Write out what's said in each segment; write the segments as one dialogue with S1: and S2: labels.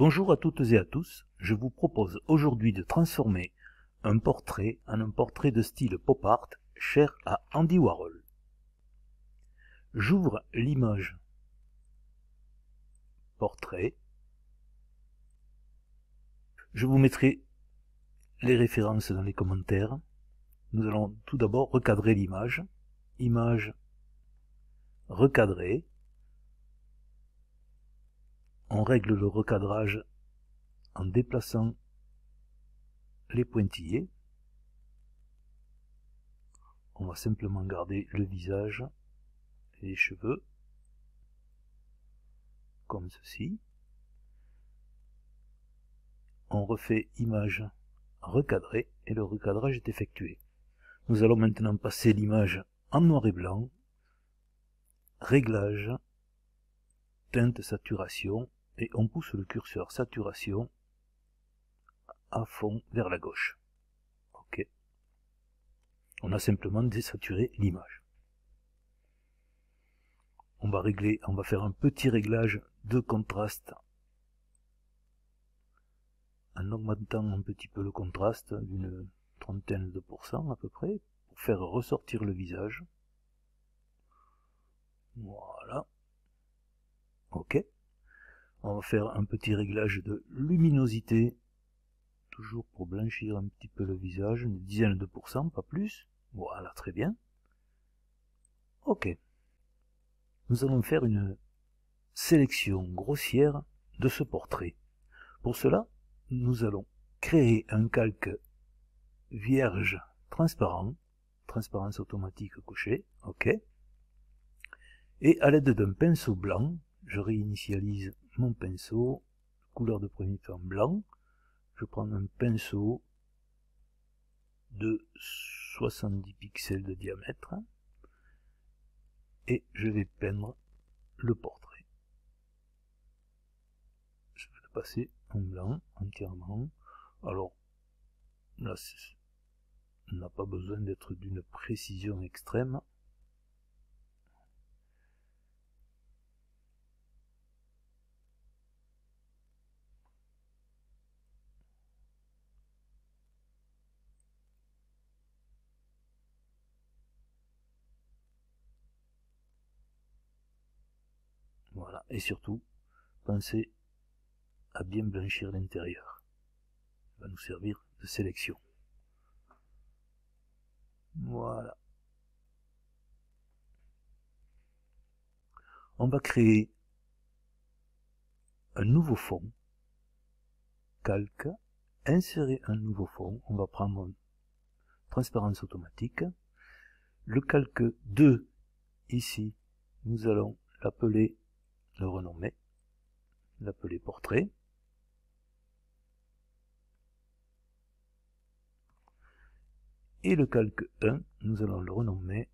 S1: Bonjour à toutes et à tous, je vous propose aujourd'hui de transformer un portrait en un portrait de style pop art cher à Andy Warhol. J'ouvre l'image portrait. Je vous mettrai les références dans les commentaires. Nous allons tout d'abord recadrer l'image. Image recadrée. On règle le recadrage en déplaçant les pointillés. On va simplement garder le visage et les cheveux comme ceci. On refait image recadrée et le recadrage est effectué. Nous allons maintenant passer l'image en noir et blanc, réglage, teinte, saturation, et on pousse le curseur saturation à fond vers la gauche. Ok. On a simplement désaturé l'image. On va faire un petit réglage de contraste en augmentant un petit peu le contraste d'une trentaine de pourcents à peu près pour faire ressortir le visage. Voilà. Ok. On va faire un petit réglage de luminosité, toujours pour blanchir un petit peu le visage, une dizaine de pourcents, pas plus. Voilà, très bien. Ok. Nous allons faire une sélection grossière de ce portrait. Pour cela, nous allons créer un calque vierge transparent, transparence automatique cochée, ok. Et à l'aide d'un pinceau blanc, je réinitialise mon pinceau, couleur de premier plan blanc, je prends un pinceau de 70 pixels de diamètre et je vais peindre le portrait. Je vais le passer en blanc entièrement. Alors là, on n'a pas besoin d'être d'une précision extrême. Voilà, et surtout, pensez à bien blanchir l'intérieur. Ça va nous servir de sélection. Voilà. On va créer un nouveau fond. Calque, insérer un nouveau fond. On va prendre transparence automatique. Le calque 2, ici, nous allons l'appeler, le renommer, l'appeler portrait. Et le calque 1, nous allons le renommer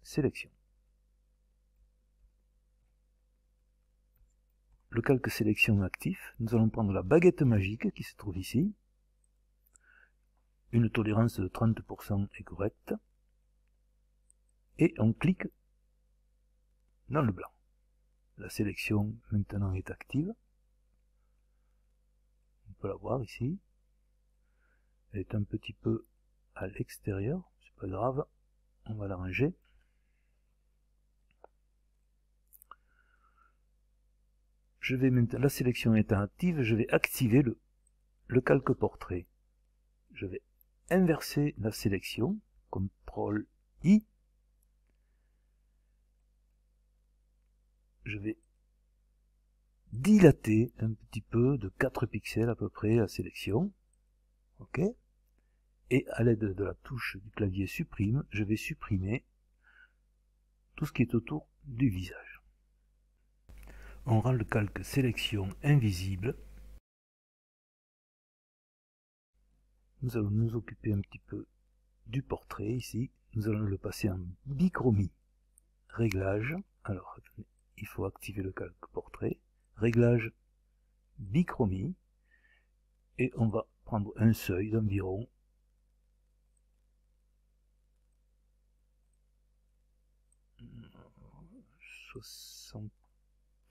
S1: sélection. Le calque sélection actif, nous allons prendre la baguette magique qui se trouve ici. Une tolérance de 30% est correcte. Et on clique dans le blanc. La sélection maintenant est active. On peut la voir ici. Elle est un petit peu à l'extérieur, c'est pas grave, on va la ranger. Je vais maintenant, la sélection étant active, je vais activer le calque portrait. Je vais inverser la sélection, CTRL I. Je vais dilater un petit peu de 4 pixels à peu près la sélection. Ok. Et à l'aide de la touche du clavier supprime, je vais supprimer tout ce qui est autour du visage. On rend le calque sélection invisible. Nous allons nous occuper un petit peu du portrait ici. Nous allons le passer en bichromie. Réglage. Alors, il faut activer le calque portrait. Réglage bichromie. Et on va prendre un seuil d'environ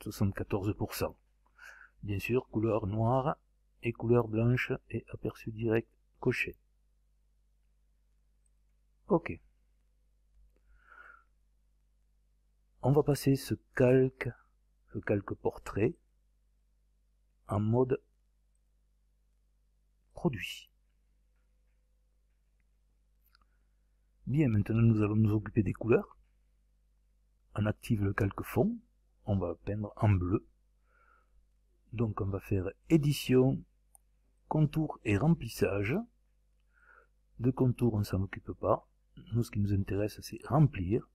S1: 74%. Bien sûr, couleur noire et couleur blanche et aperçu direct coché. Ok. On va passer ce calque portrait en mode produit. Bien, maintenant nous allons nous occuper des couleurs. On active le calque fond, on va peindre en bleu. Donc on va faire édition, contour et remplissage. De contour on ne s'en occupe pas. Nous ce qui nous intéresse c'est remplir.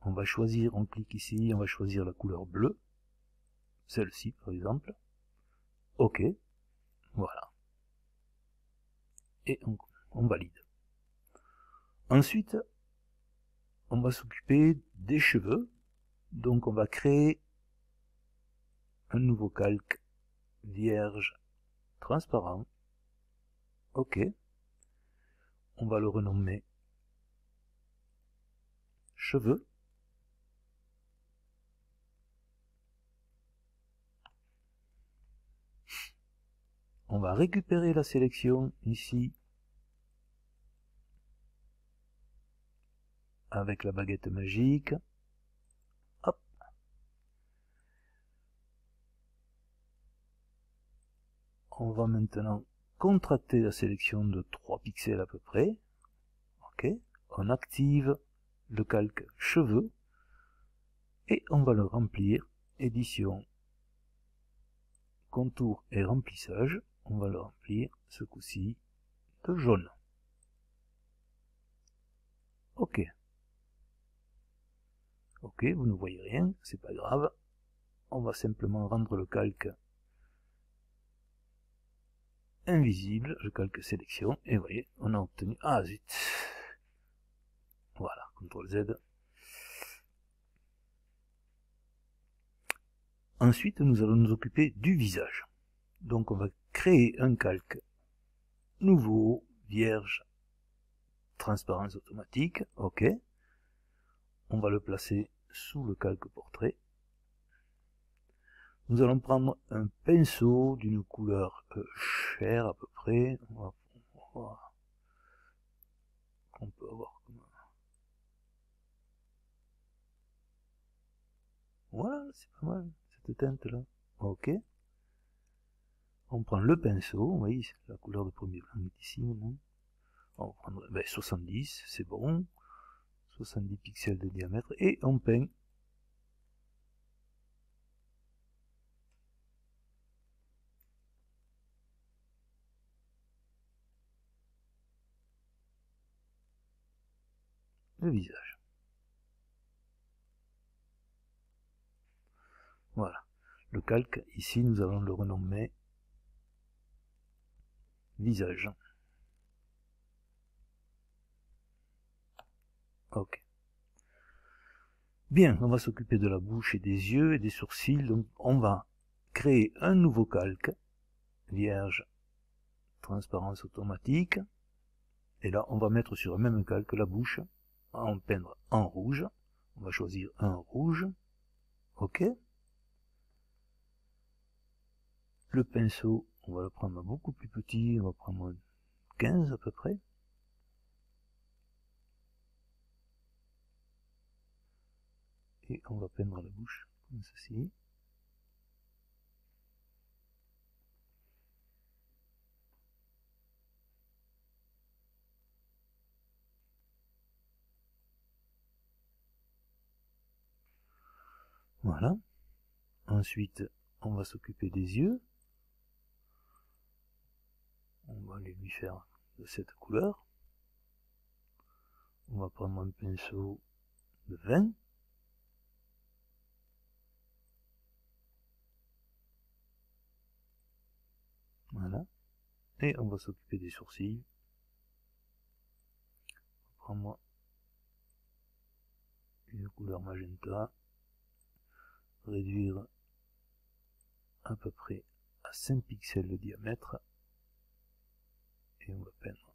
S1: On va choisir, on clique ici, on va choisir la couleur bleue. Celle-ci par exemple. Ok, voilà. Et on valide. Ensuite, on va s'occuper des cheveux. Donc on va créer un nouveau calque vierge transparent. Ok. On va le renommer cheveux. On va récupérer la sélection ici avec la baguette magique. Hop. On va maintenant contracter la sélection de 3 pixels à peu près. Ok. On active le calque cheveux et on va le remplir. Édition, contour et remplissage. On va le remplir ce coup-ci de jaune. Ok. Ok, vous ne voyez rien, c'est pas grave. On va simplement rendre le calque invisible, je calque sélection, et vous voyez, on a obtenu... Ah zut. Voilà, CTRL Z. Ensuite, nous allons nous occuper du visage. Donc on va créer un calque nouveau, vierge, transparence automatique, ok. On va le placer sous le calque portrait. Nous allons prendre un pinceau d'une couleur chair à peu près. On peut avoir comme... Voilà, c'est pas mal, cette teinte-là. Ok. On prend le pinceau, vous voyez, la couleur de premier plan est ici. On va prendre 70, c'est bon. 70 pixels de diamètre. Et on peint le visage. Voilà. Le calque, ici, nous allons le renommer visage. Ok. Bien, on va s'occuper de la bouche et des yeux et des sourcils. Donc, on va créer un nouveau calque, vierge, transparence automatique. Et là, on va mettre sur le même calque la bouche, en peindre en rouge. On va choisir un rouge. Ok. Le pinceau, on va le prendre beaucoup plus petit, on va prendre 15 à peu près. Et on va peindre la bouche comme ceci. Voilà. Ensuite, on va s'occuper des yeux. On va les lui faire de cette couleur. On va prendre un pinceau de 20. Voilà. Et on va s'occuper des sourcils. On va prendre une couleur magenta. Réduire à peu près à 5 pixels de diamètre. Et on va peindre.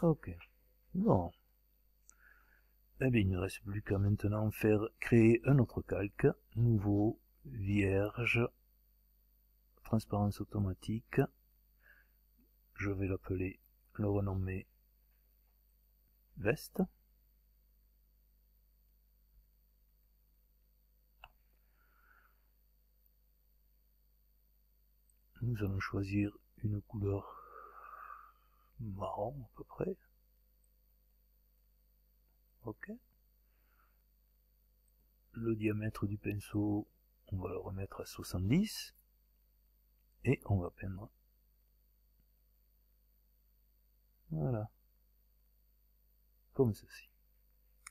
S1: Ok. Bon. Eh bien, il ne reste plus qu'à maintenant créer un autre calque, nouveau, vierge, transparence automatique. Je vais l'appeler, le renommer veste. Nous allons choisir une couleur marron à peu près. Ok. Le diamètre du pinceau, on va le remettre à 70. Et on va peindre. Voilà. Comme ceci.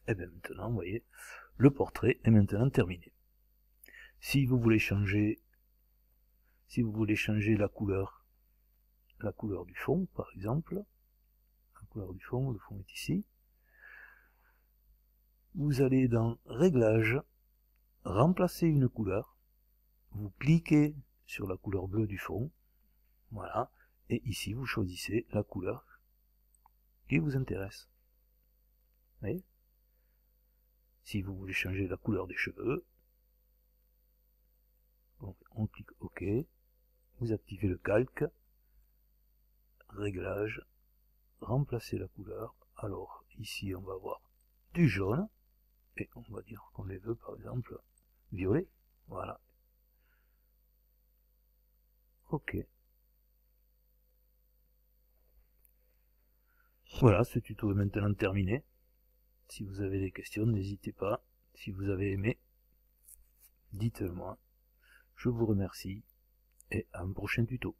S1: Et bien maintenant, vous voyez, le portrait est maintenant terminé. Si vous voulez changer la couleur du fond, par exemple, la couleur du fond, le fond est ici, vous allez dans Réglages, remplacer une couleur, vous cliquez sur la couleur bleue du fond, voilà, et ici vous choisissez la couleur qui vous intéresse. Vous voyez ? Si vous voulez changer la couleur des cheveux, donc on clique OK, vous activez le calque, Réglages, remplacer la couleur. Alors ici on va avoir du jaune, et on va dire qu'on les veut par exemple violet, voilà. Ok. Voilà, ce tuto est maintenant terminé. Si vous avez des questions, n'hésitez pas. Si vous avez aimé, dites-le moi. Je vous remercie et à un prochain tuto.